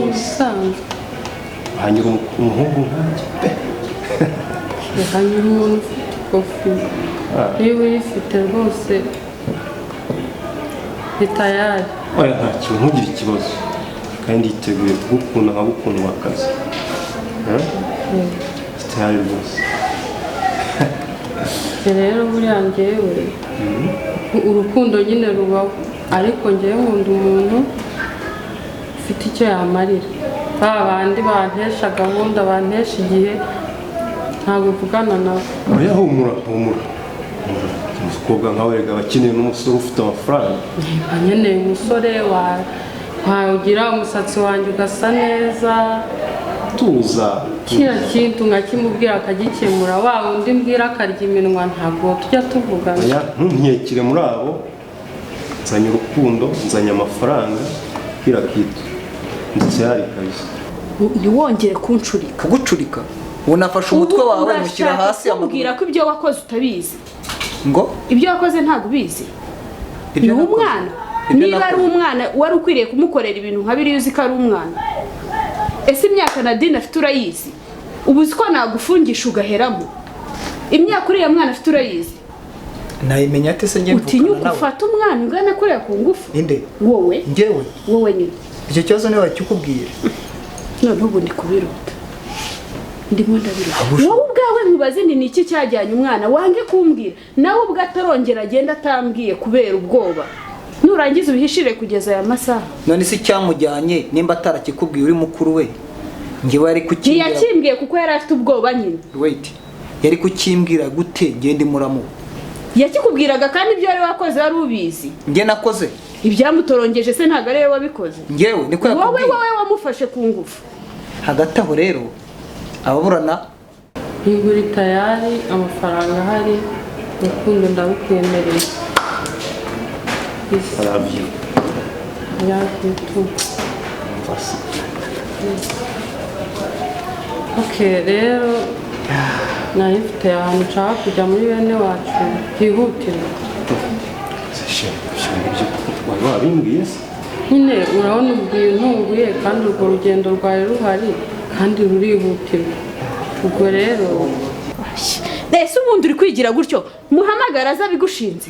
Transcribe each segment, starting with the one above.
Usanzwe hanyura umuhungu nkanjye pe hanyura umuntu ufite kofi niba uyifite rwose bitayari oya nta kintu ntugire ikibazo kandi yiteguye kugukunda nkagukundwa akazi bitayari rwose rero buriya njyewe urukundo nyine rubaho ariko njyewe nkunda umuntu ufite icyo yamarira bandi bantesha gahunda bantesha igihe ntabwo uvugana nawe oya humura umukobwa nkawe rega abakeneye n'umusore ufite amafaranga nkeneye umusore wagira umusatsi wanjye ugasa neza tuza kiriya kintu nkakimubwira akagikemura wa undi mbwira akarya iminwa ntabwo tujya tuvugana oya ntunkekere muri abo nzanye urukundo nzanye amafaranga kira kitu ndetse hari kabisa ntiwongere kuncurika kugucurika unafashe umutwe wawe mushyira hasi amubwira ko ibyo wakoze utabizi ngo ibyo wakoze ntabwo ubizi ni umwana niba ari umwana wari ukwiriye kumukorera ibintu nka biriya uzi ko ari umwana ese imyaka Nadine afite urayizi ubu uzi ko nagufungisha ugaheramo imyaka uriya mwana afite urayizi nayimenya ate se ngiye utinyuka ufata umwana ungana kuriya ku ngufu inde wowe njyewe wowe nyine icyo kibazo niwe wakikubwira none ubu ndi kubiruta ndimo ndabiruta wowe ubwawe nkubaze ni iki cyajyanye umwana wange kumbwira nawe ubwo atarongera agenda atambwiye kubera ubwoba nurangiza ubihishire kugeza aya masaha none se cyamujyanye nimba atarakikubwiye uri mukuru we ngiwe yari kukimbwira ntiyakimbwiye kuko yari afite ubwoba nyine wait yari kukimbwira gute ngende muramu yakikubwiraga kandi ibyo wari wakoze wari ubizi nge nakoze ibyamutorongeje se ntabwo ari we wabikoze ngewe niko yakubwiye wowe wamufashe ku ngufu hagati aho rero ababurana ntiburi tayari amafaranga ahari urukundo ndabukwemereye arabyo yakitu rero nayifite ahantu nshaka kujya muri bene wacu byihutirwa wari wabimbwiye se nyine urabona ubwiye ntunguye kandi urwo rugendo rwari ruhari kandi rurihutirwa ubwo rero ese ubundi uri kwigira gutyo muhamagara aza bigushinze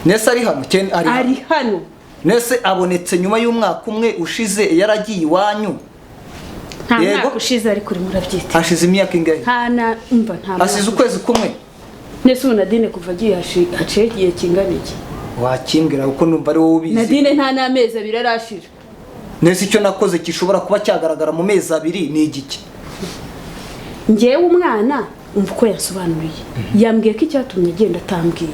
nese ari hano ari hano nese abonetse nyuma y'umwaka umwe ushize yaragiye iwanyu nta mwaka ushize ariko uri murabyita hashize imyaka ingahe nta hashize ukwezi kumwe nese ubu Nadine kuva agiye haciye igihe kingana iki wakimbwira kuko numva ari wowe ubizi Nadine nta n'amezi abiri arashira nese icyo nakoze gishobora kuba cyagaragara mu mezi abiri ni igiki ngewe umwana umva uko yasobanuriye yambwiye ko icyatumye agenda atambwiye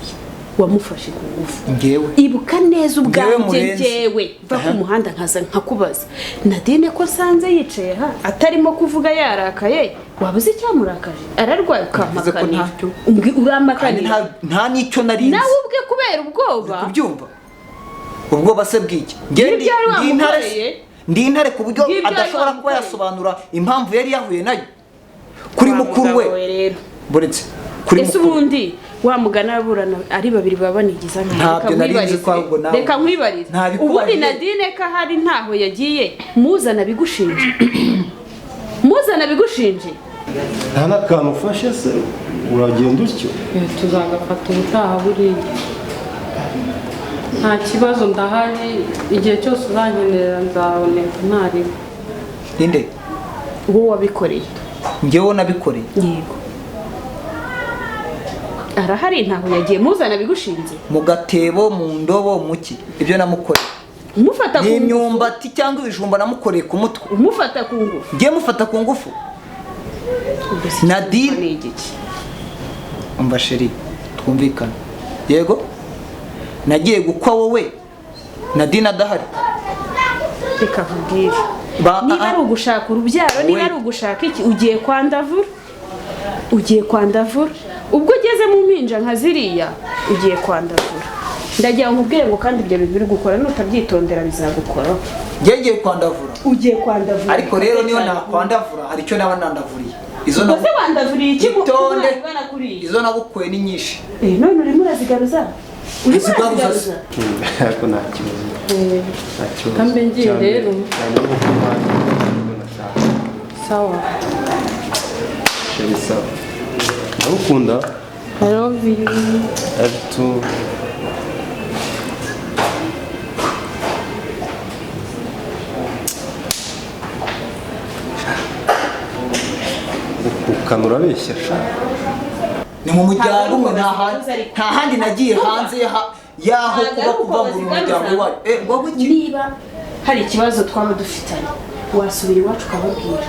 wamufashe ku ngufu ngewe ibuka neza ubwanjye ngewe va ku muhanda nkaza nkakubaza Nadine ko sanze yicaye atarimo kuvuga yarakaye wabuze icyamurakaje ararwaye ukamakana uramakana nta n'icyo narinzi nawe ubwe kubera ubwoba kubyumva ubwoba se bw'iki ndi intare ku buryo adashobora kuba yasobanura impamvu yari yahuye nayo kuri mukuru we buretse kuri mukuru ese ubundi wamugana aburana ari babiri babanigiza ntabyo narinzi ko ahubwo nawe reka nkwibarize ubundi Nadine ko hari ntaho yagiye muzana bigushinje nta n'akantu ufashe se uragenda utyo tuzagafata ubutaha buriya nta kibazo ndahari igihe cyose uzankenera nzaboneka ntariho ninde wowe wabikoreye njyewe nabikoreye yego arahari ntaho yagiye muzana bigushinze mu gatebo mu ndobo muki ibyo namukoreye umufata ku imyumbati cyangwa ibijumba namukoreye ku mutwe umufata ku ngufu ngiye mufata ku ngufu Nadine umva sheri twumvikana yego nagiye gukwa wowe Nadine adahari reka nkubwire niba ari ugushaka urubyaro niba ari ugushaka iki ugiye kwandavura ubwo ugeze mu mpinja nka ziriya ugiye kwandavura ndagira nkubwire ngo kandi ibyo bintu biri gukora nutabyitondera bizagukoraho ngiye kwandavura ugiye kwandavura ariko rero niyo nakwandavura hari icyo naba nandavuriye ubwo wandavuriye iki izo nagukuye ni nyinshi none urimo urazigaruza uzi bwabuza ariko nta kibazo nta kibazo kambe ngiye rero cyane no kumwana nashaka sawa sheri sawa ndagukunda I love you love too ukanura besha ni mu muryango umwe nta handi nagiye hanze yaho kuba kuvangura umuryango wacu niba hari ikibazo twaba dufitanye wasubira iwacu ukababwira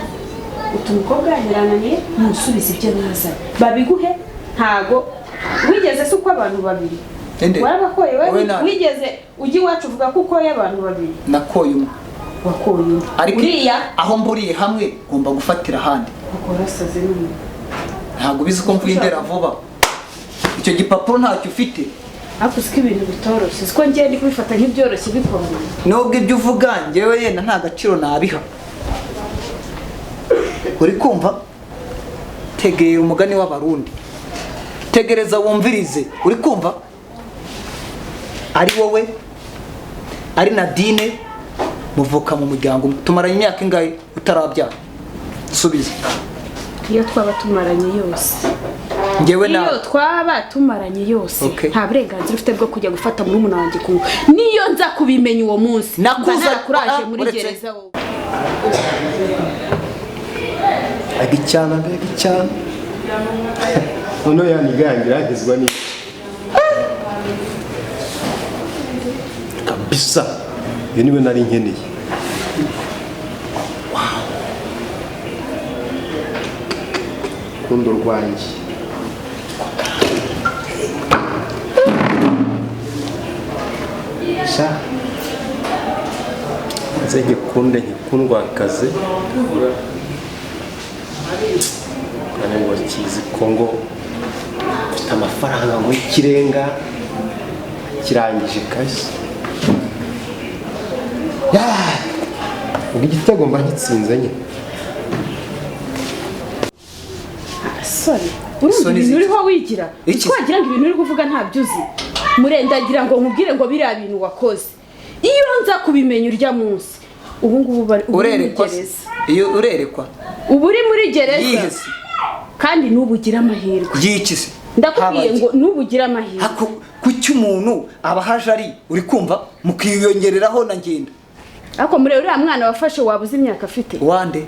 utu umukobwa yarananiye musubize ibyo nazanye babiguhe ntago wigeze se uko abantu babiri warabakoye wigeze ujya iwacu uvuga ko ukoye abantu babiri nakoye umwe wakoye umwe ariko aho mburiye hamwe ngomba gufatira ahandi ukorasaze n'umwe ntabwo bizi ko mvuye indera vuba icyo gipapuro ntacyo ufite ariko usiko ibintu bitoroshye siko ngiye ndi kubifata nk'ibyoroshye bikomeye nubwo ibyo uvuga njyewe yenda nta gaciro nabiha uri kumva tegera umugani w'abarundi tegereza wumvirize uri kumva ari wowe ari Nadine muvuka mu muryango tumaranye imyaka ingahe utarabyara subiza iyo twaba tumaranye yose ngewe nawe iyo twaba tumaranye yose nta burenganzira ufite bwo kujya gufata muri umuntu wanjye ku niyo nza kubimenya uwo munsi nakuza kuraje muri gereza wowe agicyana agicyana none yanigangira agizwa ni kabisa iyo niwe nari nkeneye kundo rwanjye sha nze ngikunde ngikundwa akazi kandi ngo kizi Kongo mfite amafaranga ngo ikirenga kirangije kasi ubwo igitego mba ngitsinze nyine sorry urumva ibintu uriho wigira twagira ngo ibintu uri kuvuga ntabyo uzi murendagira ngo nkubwire ngo biriya bintu wakoze iyo nza kubimenya urya munsi ubu ngubu bari urerekwa iyo urerekwa ubu uri muri gereza kandi nubugira amahirwe yikise ndakubwiye ngo nubugira amahirwe kuki umuntu aba haje ari uri kumva mukiyongereraho na ngenda ariko muri uriya mwana wafashe wabuze imyaka afite wande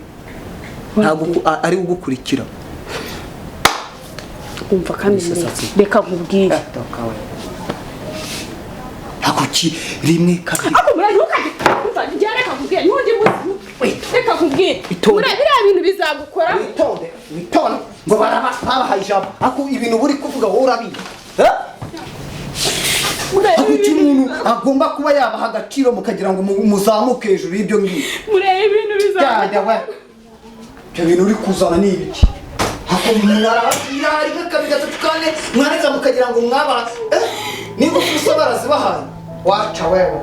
ntabwo ari ugukurikira umva kandi reka nkubwire hakuki rimwe kabiri ako muri ntukajye njya reka nkubwire n'undi munsi reka nkubwire muri biriya bintu bizagukora witonde ngo babahaye ijambo ako ibintu buri kuvuga wowe urabizi hakuki umuntu agomba kuba yabaha agaciro mukagira ngo muzamuke hejuru y'ibyo ngibyo murebe ibintu bizagukora ibyo bintu uri kuzana ni ibiki hako umuntu ariko kabiri gatatu kane mwareza mukagira ngo mwaba niba ufite barazibahaye waca wewe